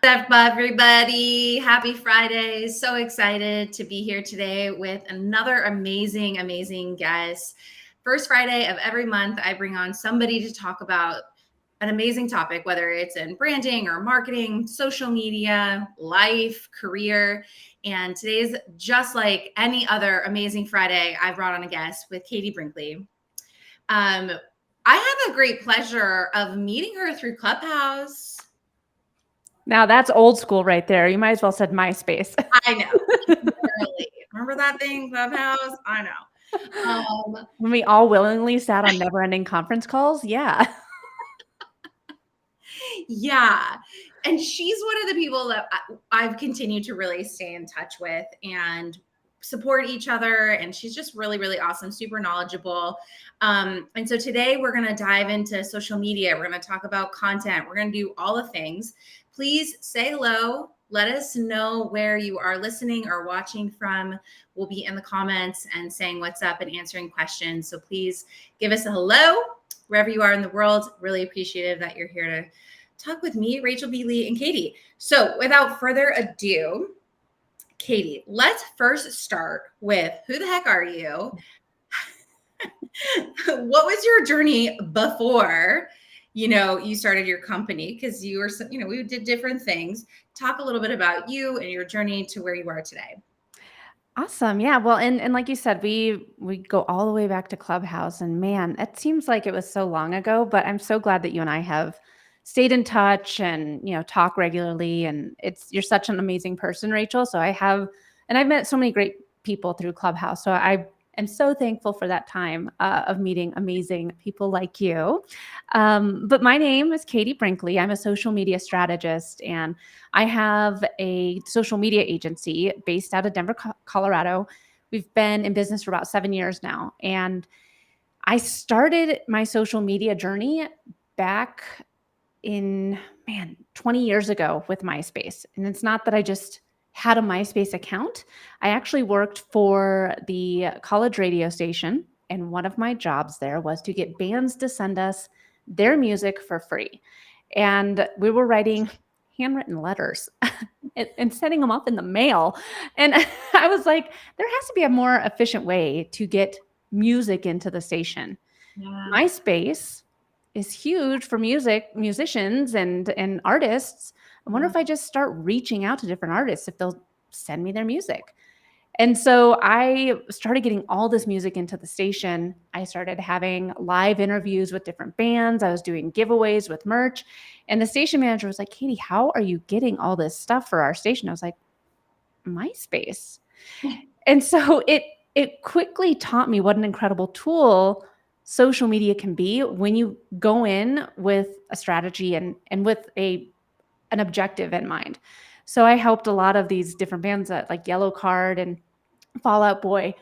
What's up, everybody? Happy Friday. So excited to be here today with another amazing guest. First Friday of every month, I bring on somebody to talk about an amazing topic, whether it's in branding or marketing, social media, life, career. And today's just like any other amazing Friday. I brought on a guest with Katie Brinkley. I have the great pleasure of meeting her through Clubhouse. Now that's old school right there. You might as well said MySpace. I know. Literally. Remember that thing, Clubhouse? I know. When we all willingly sat on never-ending conference calls. Yeah. Yeah. And she's one of the people that I've continued to really stay in touch with and support each other. And she's just really awesome, super knowledgeable. And so today we're going to dive into social media. We're going to talk about content. We're going to do all the things. Please say hello. Let us know where you are listening or watching from. We'll be in the comments and saying what's up and answering questions. So please give us a hello wherever you are in the world. Really appreciative that you're here to talk with me, Rachel B. Lee, and Katie. So without further ado, Katie, let's first start with who the heck are you? What was your journey before, you started your company? Because you were, we did different things. Talk a little bit about you and your journey to where you are today. Awesome. Yeah. Well, and like you said, we go all the way back to Clubhouse, and man, it seems like it was so long ago, but I'm so glad that you and I have stayed in touch and, talk regularly. And you're such an amazing person, Rachel. So I've met so many great people through Clubhouse. So I am so thankful for that time of meeting amazing people like you. But my name is Katie Brinkley. I'm a social media strategist, and I have a social media agency based out of Denver, Colorado. We've been in business for about 7 years now. And I started my social media journey back in 20 years ago with MySpace. And it's not that I just had a MySpace account. I actually worked for the college radio station, and one of my jobs there was to get bands to send us their music for free. And we were writing handwritten letters and sending them up in the mail. And I was like, there has to be a more efficient way to get music into the station. Yeah. MySpace is huge for musicians and artists. I wonder if I just start reaching out to different artists if they'll send me their music. And so I started getting all this music into the station. I started having live interviews with different bands. I was doing giveaways with merch. And the station manager was like, Katie, how are you getting all this stuff for our station? I was like, MySpace. And so it quickly taught me what an incredible tool social media can be when you go in with a strategy and with an objective in mind. So I helped a lot of these different bands like Yellow Card and Fall Out Boy.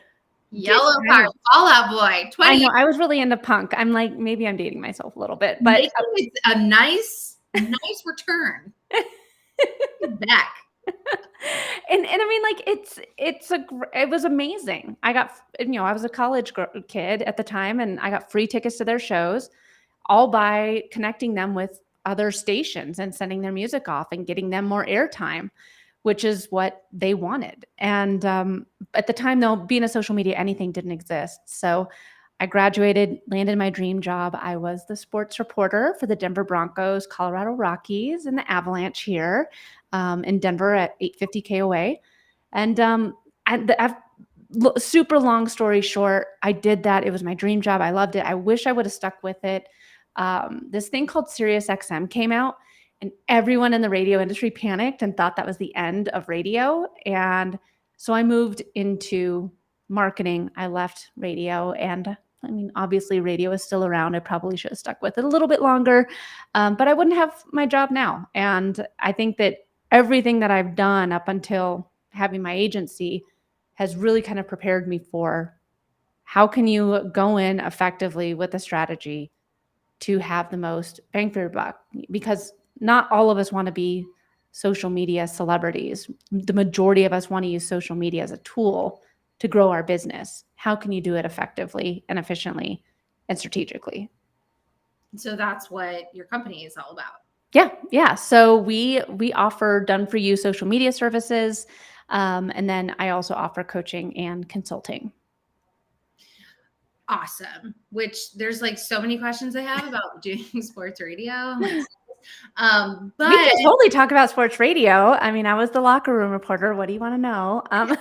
Yellow Card, Fall Out Boy. 20 I know, I was really into punk. I'm like, maybe I'm dating myself a little bit, but it's a nice return back. And I mean, like it was amazing. I was a college kid at the time, and I got free tickets to their shows, all by connecting them with other stations and sending their music off and getting them more airtime, which is what they wanted. And at the time, though, being a social media anything didn't exist. So I graduated, landed my dream job. I was the sports reporter for the Denver Broncos, Colorado Rockies, and the Avalanche here in Denver at 850 KOA. And super long story short, I did that. It was my dream job. I loved it. I wish I would have stuck with it. This thing called Sirius XM came out, and everyone in the radio industry panicked and thought that was the end of radio. And so I moved into marketing. I left radio, and I mean, obviously radio is still around. I probably should have stuck with it a little bit longer, but I wouldn't have my job now. And I think that everything that I've done up until having my agency has really kind of prepared me for how can you go in effectively with a strategy to have the most bang for your buck, because not all of us want to be social media celebrities. The majority of us want to use social media as a tool to grow our business. How can you do it effectively and efficiently and strategically? So that's what your company is all about. Yeah. So we offer done for you social media services, and then I also offer coaching and consulting. Awesome. Which there's like so many questions I have about doing sports radio. I'm like, We but can totally talk about sports radio. I mean, I was the locker room reporter. What do you want to know? but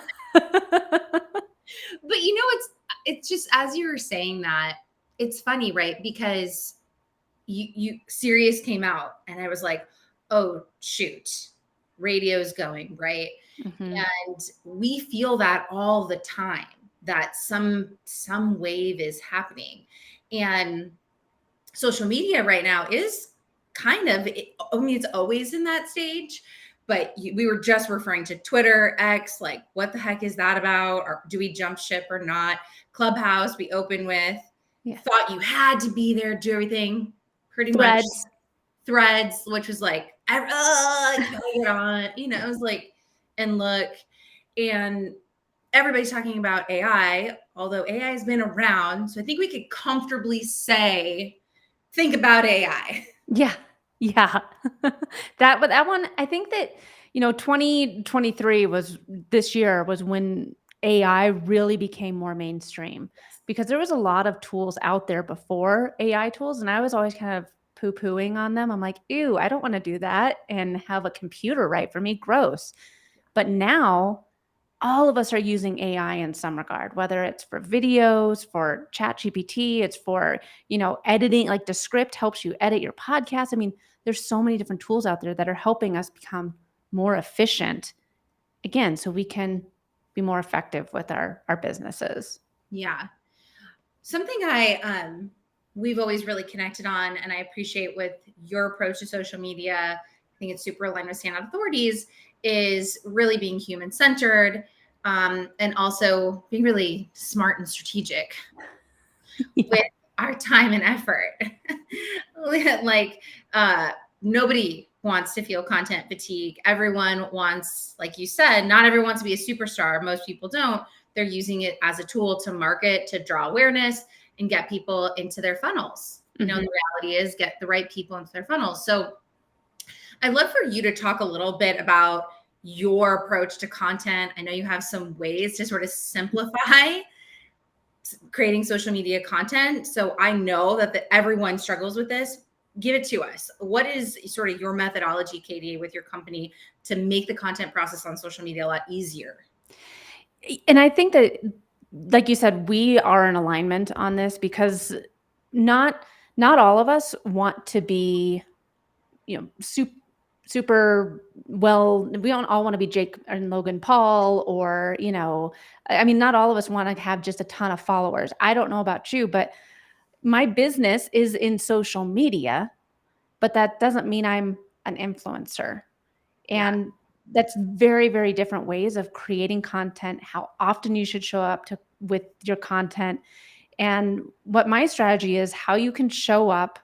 it's just as you were saying that, it's funny, right? Because you Sirius came out and I was like, oh shoot, radio's going, right? Mhm. And we feel that all the time, that some wave is happening. And social media right now is kind of, I mean, it's always in that stage, but we were just referring to Twitter, X, like what the heck is that about? Or do we jump ship or not? Clubhouse, we open with, Yeah. thought you had to be there, do everything, pretty much. Threads. Threads, which was like, gotta get on, it was like, and look, and everybody's talking about AI, although AI has been around. So I think we could comfortably say, think about AI. Yeah. Yeah. That one, I think that, 2023 was this year was when AI really became more mainstream because there was a lot of tools out there before AI tools. And I was always kind of poo-pooing on them. I'm like, ew, I don't want to do that and have a computer write for me. Gross. But now all of us are using AI in some regard, whether it's for videos, for chat GPT, it's for, editing, like the script helps you edit your podcast. I mean, there's so many different tools out there that are helping us become more efficient again, so we can be more effective with our businesses. Yeah. Something we've always really connected on, and I appreciate with your approach to social media, I think it's super aligned with Standout Authorities, is really being human centered, and also being really smart and strategic Yeah. with our time and effort. like nobody wants to feel content fatigue. Everyone wants, like you said, not everyone wants to be a superstar. Most people don't. They're using it as a tool to market, to draw awareness and get people into their funnels. Mhm. The reality is get the right people into their funnels. So I'd love for you to talk a little bit about your approach to content. I know you have some ways to sort of simplify creating social media content. So I know that everyone struggles with this. Give it to us. What is sort of your methodology, Katie, with your company to make the content process on social media a lot easier? And I think that, like you said, we are in alignment on this because not all of us want to be, super well. We don't all want to be Jake and Logan Paul, or, I mean, not all of us want to have just a ton of followers. I don't know about you, but my business is in social media, but that doesn't mean I'm an influencer. Yeah. And that's very, very different ways of creating content, how often you should show up with your content. And what my strategy is, how you can show up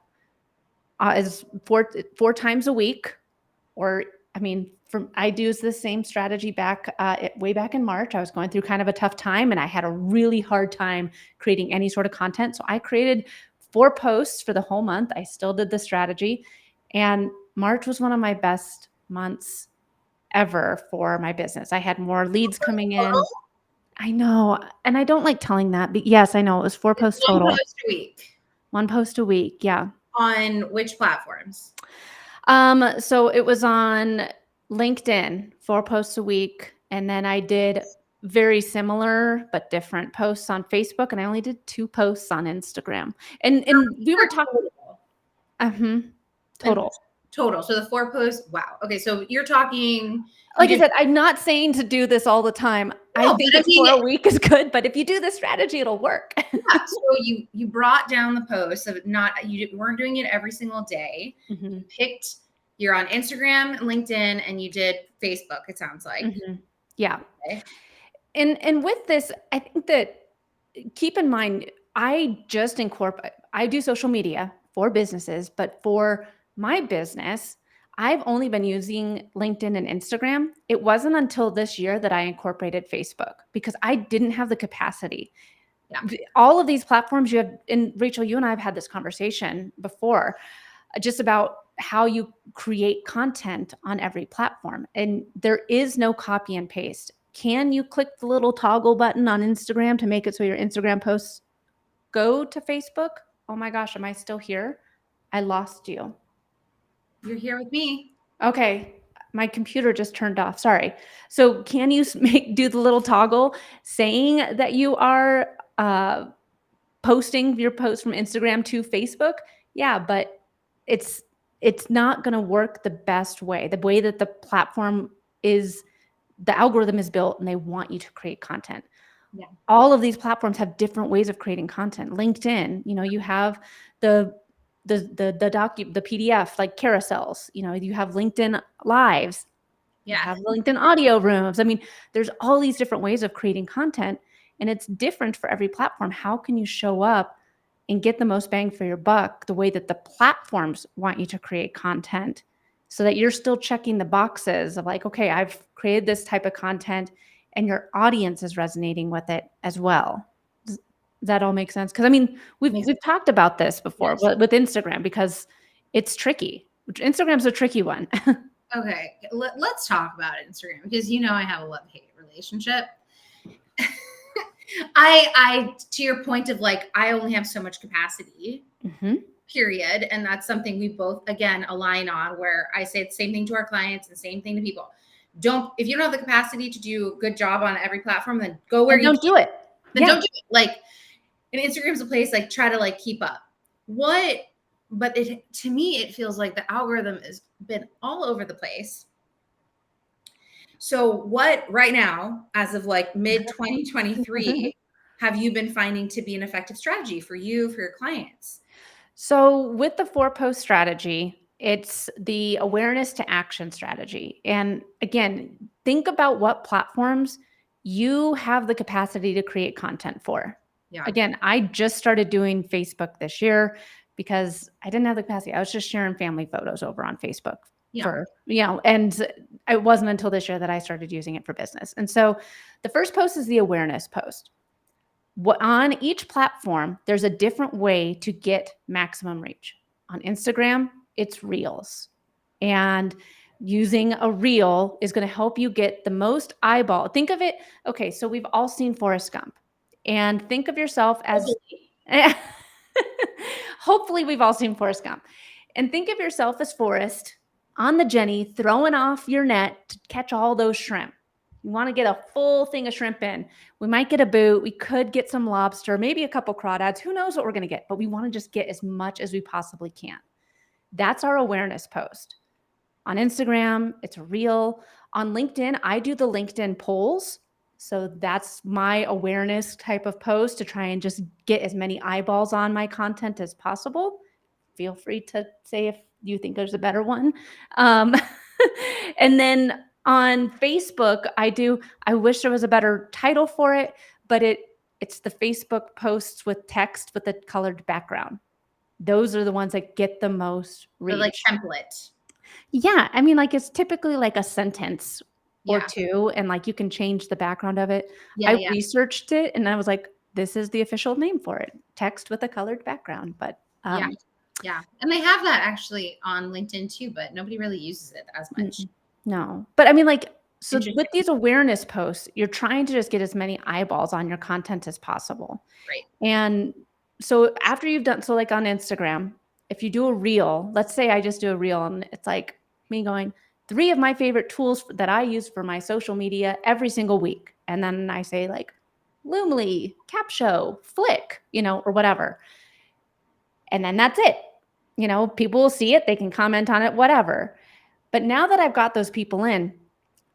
is four times a week, or I mean, I use the same strategy way back in March. I was going through kind of a tough time and I had a really hard time creating any sort of content. So I created 4 posts for the whole month. I still did the strategy. And March was one of my best months ever for my business. I had more leads coming in. I know. And I don't like telling that, but yes, I know it was 4 posts One total. post a week. 1 post a week. Yeah. On which platforms? So it was on LinkedIn, 4 posts a week. And then I did very similar but different posts on Facebook. And I only did 2 posts on Instagram. And we were talking And total. total. So the 4 posts. Wow. Okay. So you're talking. Like I said, I'm not saying to do this all the time. I No, think but I mean, 4 a week is good, but if you do this strategy, it'll work. yeah. So you brought down the post of you weren't doing it every single day. Mhm. You picked. You're on Instagram, LinkedIn, and you did Facebook. It sounds like. Mhm. Yeah. Okay. And with this, I think that keep in mind, I do social media for businesses, but for my business, I've only been using LinkedIn and Instagram. It wasn't until this year that I incorporated Facebook because I didn't have the capacity. Yeah. All of these platforms you have, and Rachel, you and I have had this conversation before, just about how you create content on every platform. And there is no copy and paste. Can you click the little toggle button on Instagram to make it so your Instagram posts go to Facebook? Oh my gosh, am I still here? I lost you. You're here with me. Okay, my computer just turned off. Sorry. So can you do the little toggle saying that you are posting your post from Instagram to Facebook? Yeah, but it's not going to work the best way. The way that the platform is, the algorithm is built, and they want you to create content. Yeah. All of these platforms have different ways of creating content. LinkedIn, you have the PDF, like carousels, you have LinkedIn lives, you have LinkedIn audio rooms. I mean, there's all these different ways of creating content, and it's different for every platform. How can you show up and get the most bang for your buck the way that the platforms want you to create content, so that you're still checking the boxes of like, okay, I've created this type of content and your audience is resonating with it as well. Does that all make sense? Because I mean, we've talked about this before with Instagram, because it's tricky. Instagram's a tricky one. Okay, let's talk about Instagram, because I have a love-hate relationship. I to your point of like, I only have so much capacity, period. And that's something we both, again, align on, where I say the same thing to our clients and the same thing to people. If you don't have the capacity to do a good job on every platform, then go where you don't do it. Then don't do it. Like, and Instagram's a place, like, try to like keep up. But to me, it feels like the algorithm has been all over the place. So what right now, as of like mid 2023, have you been finding to be an effective strategy for you, for your clients? So with the 4-post strategy, it's the awareness to action strategy. And again, think about what platforms you have the capacity to create content for. Yeah. Again, I just started doing Facebook this year because I didn't have the capacity. I was just sharing family photos over on Facebook and it wasn't until this year that I started using it for business. And so the first post is the awareness post. On each platform, there's a different way to get maximum reach. On Instagram, it's reels. And using a reel is going to help you get the most eyeball. Think of it. Okay, so we've all seen Forrest Gump. And think of yourself as hopefully we've all seen Forrest Gump. And think of yourself as Forrest on the Jenny, throwing off your net to catch all those shrimp. You want to get a full thing of shrimp in. We might get a boot. We could get some lobster, maybe a couple crawdads. Who knows what we're going to get? But we want to just get as much as we possibly can. That's our awareness post. On Instagram, it's a reel. On LinkedIn, I do the LinkedIn polls. So that's my awareness type of post, to try and just get as many eyeballs on my content as possible. Feel free to say if you think there's a better one. And then on Facebook, I wish there was a better title for it, but it's the Facebook posts with text with a colored background. Those are the ones that get the most reach. Or like template. Yeah. I mean, like, it's typically like a sentence or two, and like you can change the background of it. I researched it and I was like, this is the official name for it. Text with a colored background. But yeah. And they have that actually on LinkedIn too, but nobody really uses it as much. No. But I mean, like, so with these awareness posts, you're trying to just get as many eyeballs on your content as possible. Right. And so after you've done, so like on Instagram, if you do a reel, let's say I just do a reel and it's like me going, 3 of my favorite tools that I use for my social media every single week. And then I say like Loomly, Capsho, Flick, or whatever. And then that's it. People will see it. They can comment on it, whatever. But now that I've got those people in,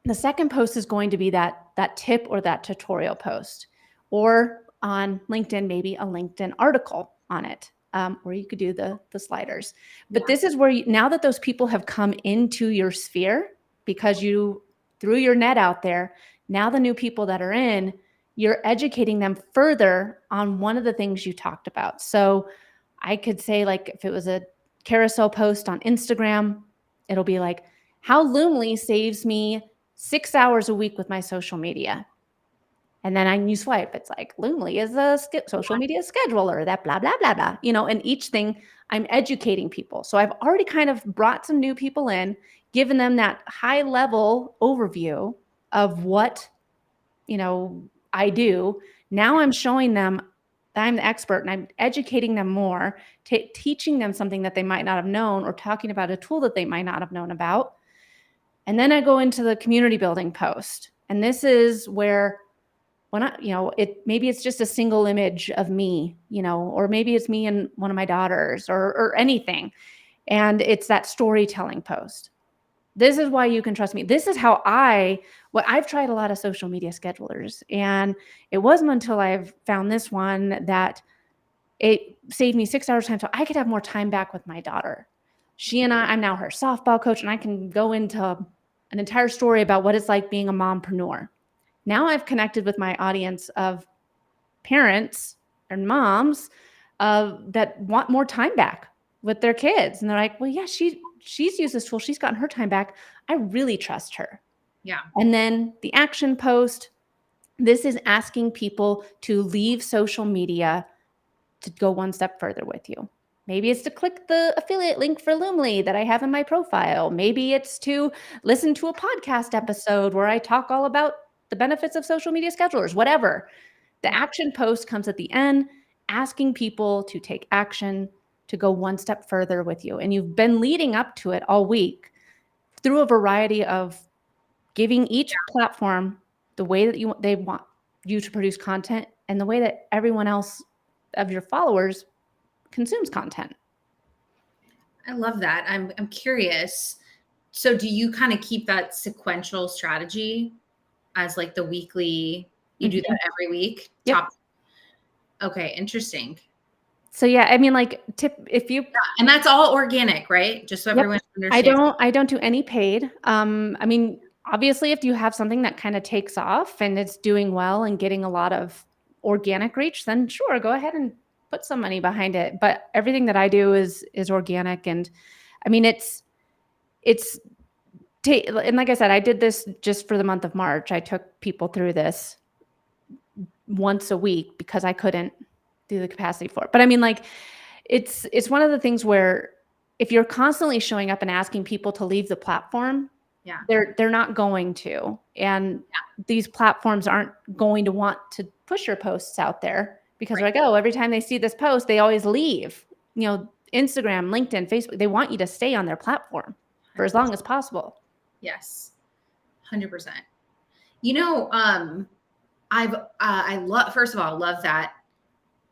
the second post is going to be that tip or that tutorial post, or on LinkedIn, maybe a LinkedIn article on it, or you could do the sliders. But this is where now that those people have come into your sphere because you threw your net out there, now the new people that are in, you're educating them further on one of the things you talked about. So I could say, like, if it was a carousel post on Instagram, it'll be like, how Loomly saves me 6 hours a week with my social media. And then you swipe, it's like Loomly is a social media scheduler, that blah, blah, blah, blah, and each thing I'm educating people. So I've already kind of brought some new people in, given them that high level overview of what, I do. Now I'm showing them that I'm the expert and I'm educating them more, teaching them something that they might not have known or talking about a tool that they might not have known about. And then I go into the community building post. And this is where when maybe it's just a single image of me, or maybe it's me and one of my daughters or anything. And it's that storytelling post. This is why you can trust me. This is how I've tried a lot of social media schedulers, and it wasn't until I've found this one that it saved me 6 hours time so I could have more time back with my daughter. I'm now her softball coach, and I can go into an entire story about what it's like being a mompreneur. Now I've connected with my audience of parents and moms that want more time back with their kids. And they're like, well, yeah, she's used this tool. She's gotten her time back. I really trust her. Yeah. And then the action post, this is asking people to leave social media to go one step further with you. Maybe it's to click the affiliate link for Loomly that I have in my profile. Maybe it's to listen to a podcast episode where I talk all about the benefits of social media schedulers, whatever. The action post comes at the end, asking people to take action, to go one step further with you. And you've been leading up to it all week through a variety of giving each platform the way that they want you to produce content and the way that everyone else of your followers consumes content. I love that. I'm curious. So do you kind of keep that sequential strategy as like the weekly, you do that every week? Yep. Okay, interesting. So yeah, I mean, like if you and that's all organic, right? Just so everyone understands. I don't do any paid. I mean, obviously if you have something that kind of takes off and it's doing well and getting a lot of organic reach, then sure, go ahead and put some money behind it. But everything that I do is organic. And I mean, and like I said, I did this just for the month of March. I took people through this once a week because I couldn't do the capacity for it. But I mean, like, it's one of the things where if you're constantly showing up and asking people to leave the platform, they're not going to. And these platforms aren't going to want to push your posts out there because they're like, oh, every time they see this post, they always leave. Instagram, LinkedIn, Facebook, they want you to stay on their platform for as long as possible. Yes. 100%. I love, first of all, love that.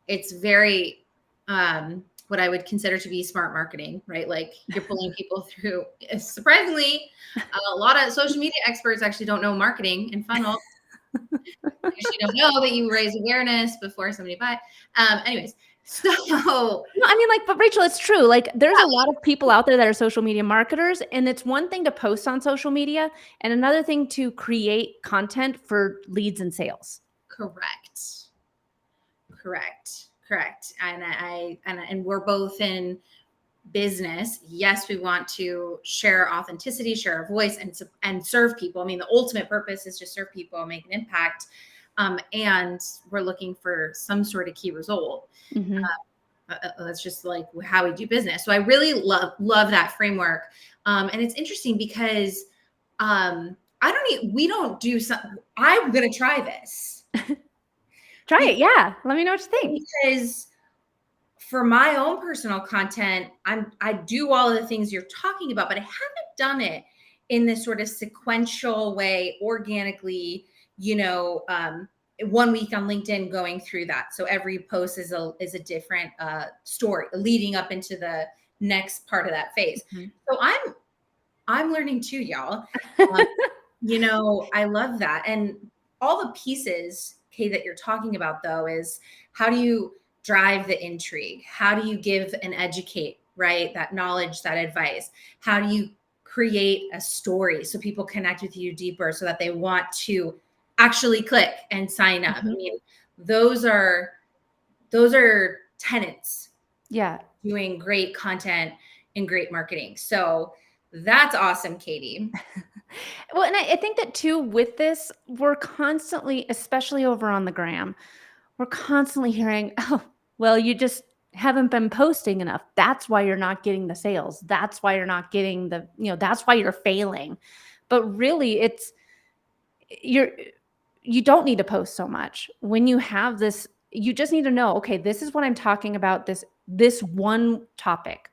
It's very, what I would consider to be smart marketing, right? Like you're pulling people through. Surprisingly, a lot of social media experts actually don't know marketing and funnel. Because you don't know that you raise awareness before somebody buys. Anyways, so no, I mean, like, but Rachel, it's true. Like, there's a lot of people out there that are social media marketers, and it's one thing to post on social media, and another thing to create content for leads and sales. Correct. And we're both in business. Yes, we want to share authenticity, share our voice, and serve people. I mean, the ultimate purpose is to serve people, make an impact. And we're looking for some sort of key result. Mm-hmm. That's just like how we do business. So I really love that framework. And it's interesting because we don't do some. I'm going to try this. Try it. Yeah. Let me know what you think. Because for my own personal content, I do all of the things you're talking about, but I haven't done it in this sort of sequential way, organically, 1 week on LinkedIn going through that. So every post is a different story leading up into the next part of that phase. Mm-hmm. So I'm learning too, y'all. I love that. And all the pieces, Kay, that you're talking about though, is how do you drive the intrigue? How do you give and educate, right? That knowledge, that advice. How do you create a story so people connect with you deeper so that they want to actually click and sign up? Mm-hmm. I mean, those are tenets. Yeah. Doing great content and great marketing. So that's awesome, Katie. Well, and I think that too, with this, we're constantly, especially over on the gram, we're constantly hearing, oh, well, you just haven't been posting enough. That's why you're not getting the sales. That's why you're not getting the, that's why you're failing. But really, you're, you don't need to post so much. When you have this, you just need to know, okay, this is what I'm talking about, this one topic,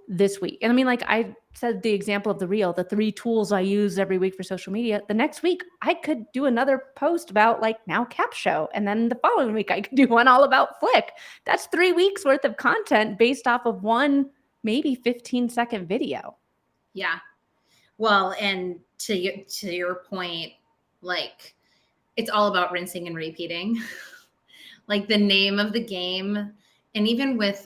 this week. And I mean, like I said, the example of the reel, the 3 tools I use every week for social media. The next week, I could do another post about like now Cap Show. And then the following week, I could do one all about Flick. That's 3 weeks worth of content based off of one, maybe 15-second video. Yeah. Well, and to your point, like it's all about rinsing and repeating. Like the name of the game. And even with,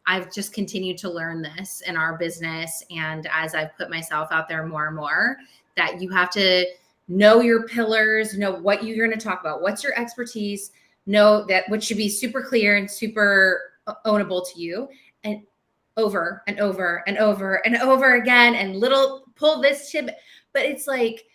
I've just continued to learn this in our business. And as I've put myself out there more and more, that you have to know your pillars, know what you're going to talk about, what's your expertise, know that what should be super clear and super ownable to you, and over and over and over and over again, and little pull this tip. But it's like,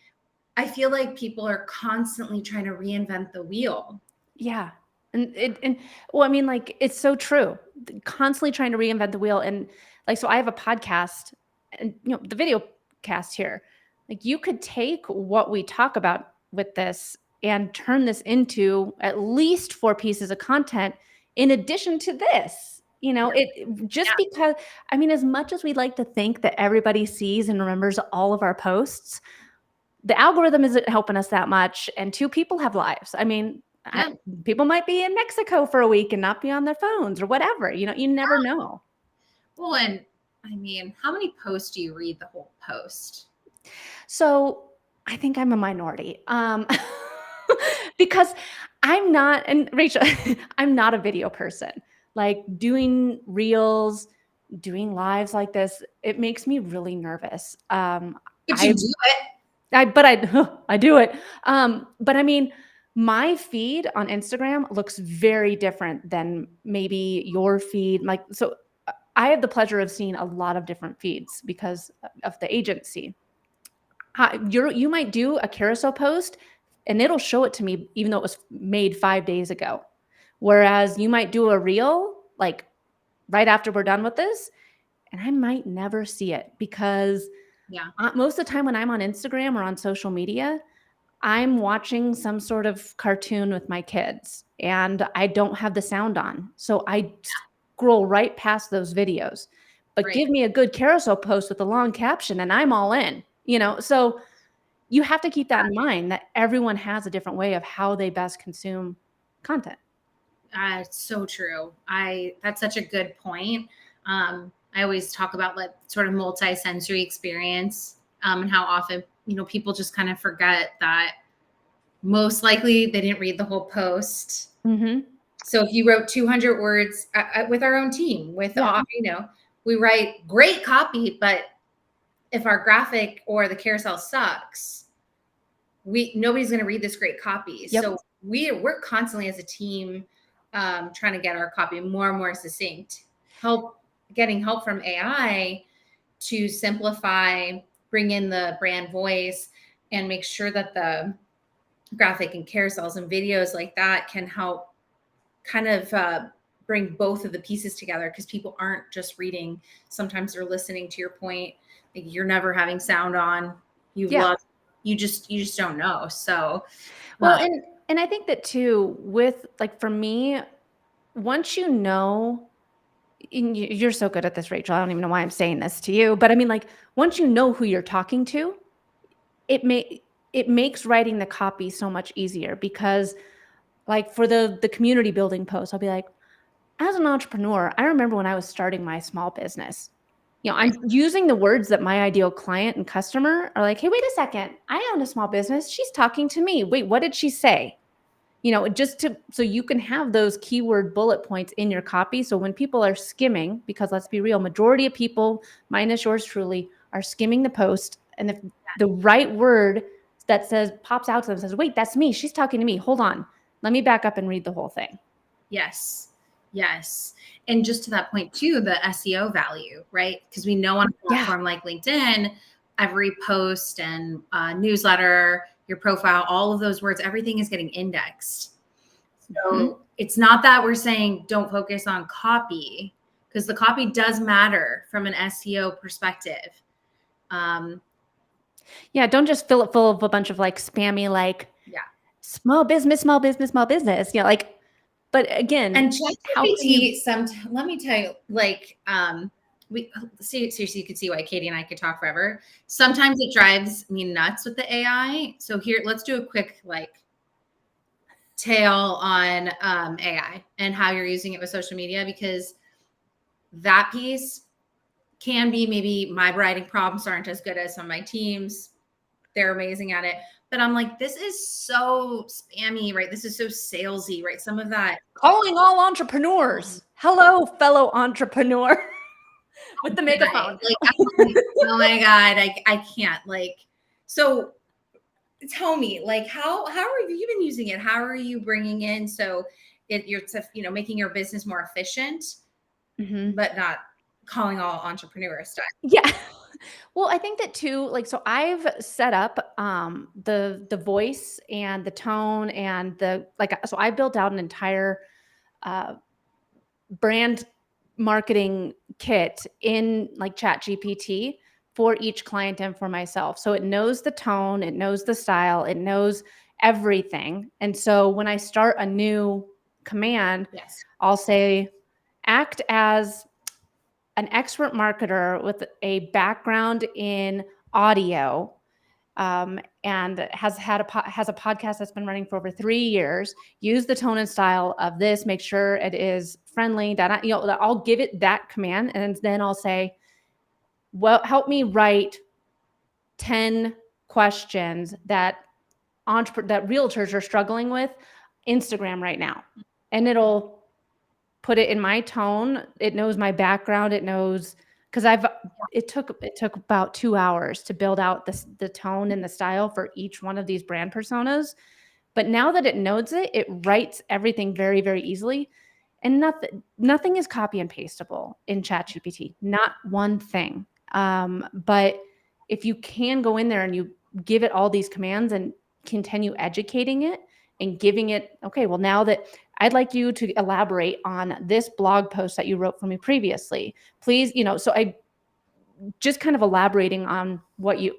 I feel like people are constantly trying to reinvent the wheel. Yeah. And well, I mean, like, it's so true. Constantly trying to reinvent the wheel. And like, so I have a podcast and, the video cast here, like you could take what we talk about with this and turn this into at least 4 pieces of content in addition to this. It just because, I mean, as much as we'd like to think that everybody sees and remembers all of our posts, the algorithm isn't helping us that much. And 2 people have lives. I mean, people might be in Mexico for a week and not be on their phones or whatever. You never know. Well, and I mean, how many posts do you read the whole post? So I think I'm a minority because I'm not, and Rachel, I'm not a video person. Like doing reels, doing lives like this, it makes me really nervous. But you do it. I do it. But I mean, my feed on Instagram looks very different than maybe your feed. Like, so I have the pleasure of seeing a lot of different feeds because of the agency. You might do a carousel post and it'll show it to me, even though it was made 5 days ago. Whereas you might do a reel like right after we're done with this, and I might never see it because most of the time when I'm on Instagram or on social media, I'm watching some sort of cartoon with my kids and I don't have the sound on. So I scroll right past those videos. But give me a good carousel post with a long caption and I'm all in, So you have to keep that in mind that everyone has a different way of how they best consume content. It's so true. That's such a good point. I always talk about like sort of multi-sensory experience, and how often, people just kind of forget that most likely they didn't read the whole post. Mm-hmm. So if you wrote 200 words with our own team, we write great copy, but if our graphic or the carousel sucks, nobody's going to read this great copy. Yep. So we're constantly as a team trying to get our copy more and more succinct, getting help from AI to simplify, bring in the brand voice, and make sure that the graphic and carousels and videos like that can help kind of bring both of the pieces together, because people aren't just reading. Sometimes they're listening. To your point, like you're never having sound on. You just don't know. So well, and I think that too, with like for me, once you know, and you're so good at this, Rachel. I don't even know why I'm saying this to you, but I mean, like once you know who you're talking to, it makes writing the copy so much easier, because like for the community building post, I'll be like, as an entrepreneur, I remember when I was starting my small business, I'm using the words that my ideal client and customer are like, hey, wait a second, I own a small business. She's talking to me. Wait, what did she say? So you can have those keyword bullet points in your copy. So when people are skimming, because let's be real, majority of people, minus yours truly, are skimming the post. And if the right word that pops out to them says, wait, that's me. She's talking to me. Hold on. Let me back up and read the whole thing. Yes. And just to that point too, the SEO value, right? Because we know on a platform like LinkedIn, every post and newsletter, your profile, all of those words, everything is getting indexed. So it's not that we're saying don't focus on copy, because the copy does matter from an SEO perspective. Yeah, don't just fill it full of a bunch of like spammy, like small business, small business, small business. Like, but again, and ChatGPT, let me tell you, like, seriously, you could see why Katie and I could talk forever. Sometimes it drives me nuts with the AI. So here, let's do a quick like tale on AI and how you're using it with social media, because that piece can be, maybe my writing problems aren't as good as some of my teams. They're amazing at it. But I'm like, this is so spammy, right? This is so salesy, right? Some of that. Calling all entrepreneurs. Hello, fellow entrepreneur. With the megaphone. Like, oh my God, I can't. Like, so tell me, like, how have you been using it? How are you bringing in, so you're making your business more efficient, but not calling all entrepreneurs stuff? Yeah. Well, I think that too, like, so I've set up the voice and the tone and so I built out an entire brand marketing kit in like ChatGPT for each client and for myself. So it knows the tone, it knows the style, it knows everything. And so when I start a new command, I'll say, act as an expert marketer with a background in audio, and has a podcast that's been running for over 3 years. Use the tone and style of this. Make sure it is friendly. That I'll give it that command, and then I'll say, "Well, help me write 10 questions that realtors are struggling with Instagram right now," and it'll put it in my tone. It knows my background. It knows, because it took about 2 hours to build out the tone and the style for each one of these brand personas. But now that it knows it, it writes everything very, very easily. And nothing is copy and pasteable in ChatGPT. Not one thing. But if you can go in there and you give it all these commands and continue educating it and giving it, okay, well, now that I'd like you to elaborate on this blog post that you wrote for me previously, please, so I just kind of elaborating on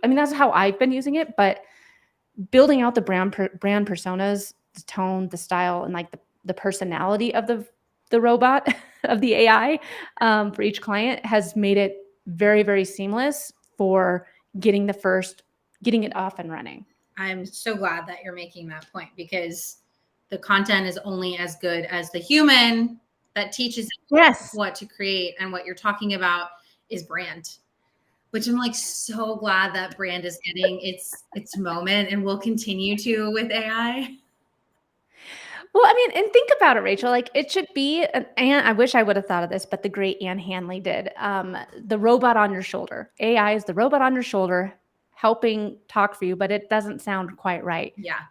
that's how I've been using it, but building out the brand personas, the tone, the style, and like the personality of the robot of the AI for each client has made it very, very seamless for getting it off and running. I'm so glad that you're making that point, because the content is only as good as the human that teaches what to create. And what you're talking about is brand, which I'm like so glad that brand is getting its moment and will continue to with AI. Well, and think about it, Rachel. Like, it should be I wish I would have thought of this, but the great Anne Hanley did. The robot on your shoulder. AI is the robot on your shoulder helping talk for you, but it doesn't sound quite right. Yeah.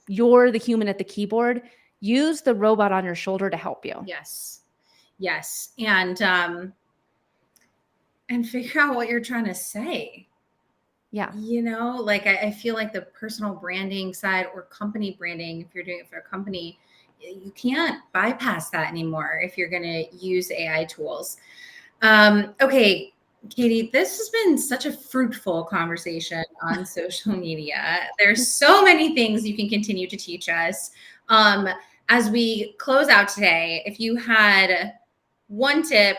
You're the human at the keyboard. Use the robot on your shoulder to help you. Yes. And figure out what you're trying to say. Yeah. Like, I feel like the personal branding side or company branding, if you're doing it for a company, you can't bypass that anymore if you're going to use AI tools. Okay, Katie, this has been such a fruitful conversation on social media. There's so many things you can continue to teach us. As we close out today, if you had one tip,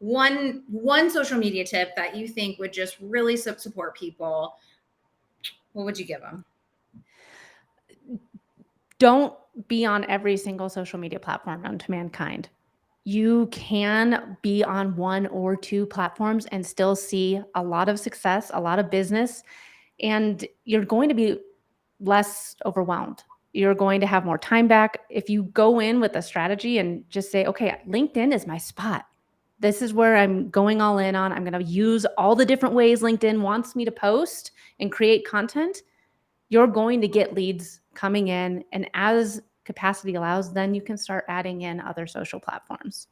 one social media tip that you think would just really support people, what would you give them? Don't be on every single social media platform known to mankind. You can be on 1 or 2 platforms and still see a lot of success, a lot of business, and you're going to be less overwhelmed. You're going to have more time back. If you go in with a strategy and just say, okay, LinkedIn is my spot. This is where I'm going all in on. I'm going to use all the different ways LinkedIn wants me to post and create content. You're going to get leads coming in. And as capacity allows, then you can start adding in other social platforms.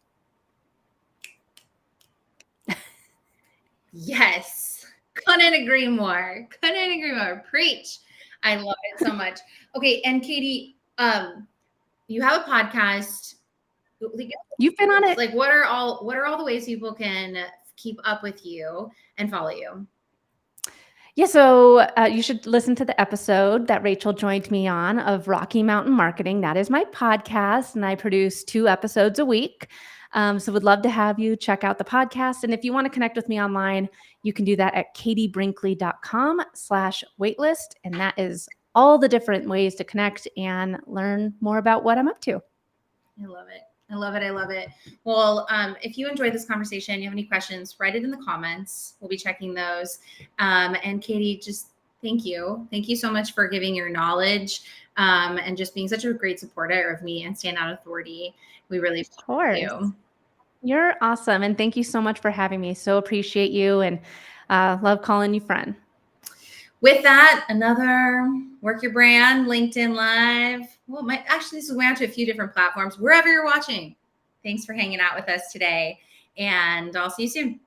Yes. Couldn't agree more. Couldn't agree more. Preach. I love it so much. Okay, and Katie, you have a podcast. You've been on it. Like, what are all the ways people can keep up with you and follow you? Yeah, so you should listen to the episode that Rachel joined me on of Rocky Mountain Marketing. That is my podcast, and I produce 2 episodes a week. So would love to have you check out the podcast. And if you want to connect with me online, you can do that at katiebrinkley.com/waitlist. And that is all the different ways to connect and learn more about what I'm up to. I love it. I love it. I love it. Well, if you enjoyed this conversation, you have any questions, write it in the comments. We'll be checking those. And Katie, just thank you. Thank you so much for giving your knowledge and just being such a great supporter of me and Standout Authority. We really appreciate you. You're awesome. And thank you so much for having me. So appreciate you and love calling you friend. With that, another Work Your Brand, LinkedIn Live. Well, actually, this is going out to a few different platforms, wherever you're watching. Thanks for hanging out with us today, and I'll see you soon.